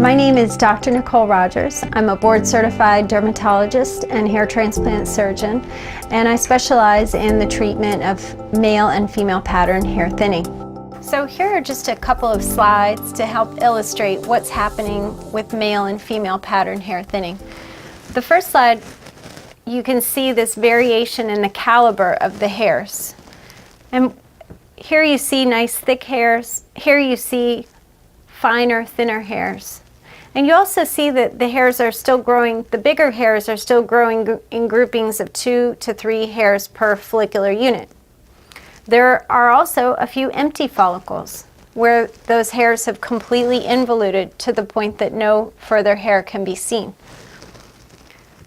My name is Dr. Nicole Rogers. I'm a board-certified dermatologist and hair transplant surgeon, and I specialize in the treatment of male and female pattern hair thinning. So here are just a couple of slides to help illustrate what's happening with male and female pattern hair thinning. The first slide, you can see this variation in the caliber of the hairs. And here you see nice thick hairs, here you see finer, thinner hairs. And you also see that the hairs are still growing, the bigger hairs are still growing in groupings of 2 to 3 hairs per follicular unit. There are also a few empty follicles where those hairs have completely involuted to the point that no further hair can be seen.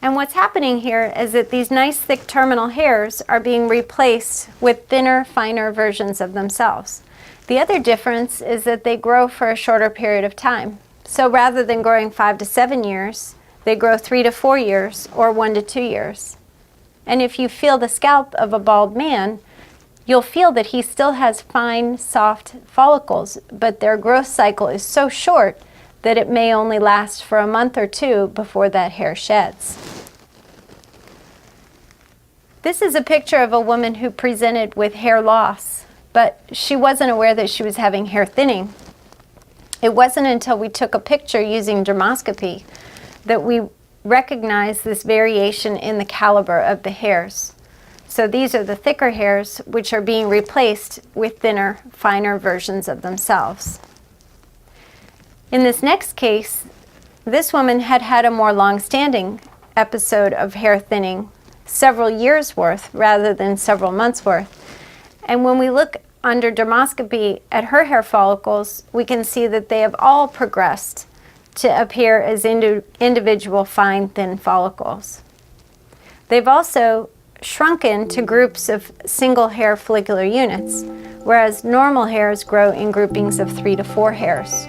And what's happening here is that these nice thick terminal hairs are being replaced with thinner, finer versions of themselves. The other difference is that they grow for a shorter period of time. So rather than growing 5 to 7 years, they grow 3 to 4 years or 1 to 2 years. And if you feel the scalp of a bald man, you'll feel that he still has fine, soft follicles, but their growth cycle is so short that it may only last for a month or two before that hair sheds. This is a picture of a woman who presented with hair loss, but she wasn't aware that she was having hair thinning. It wasn't until we took a picture using dermoscopy that we recognized this variation in the caliber of the hairs. So these are the thicker hairs which are being replaced with thinner, finer versions of themselves. In this next case, this woman had had a more long-standing episode of hair thinning, several years worth rather than several months worth. And when we look under dermoscopy at her hair follicles, we can see that they have all progressed to appear as individual fine, thin follicles. They've also shrunken to groups of single hair follicular units, whereas normal hairs grow in groupings of 3 to 4 hairs.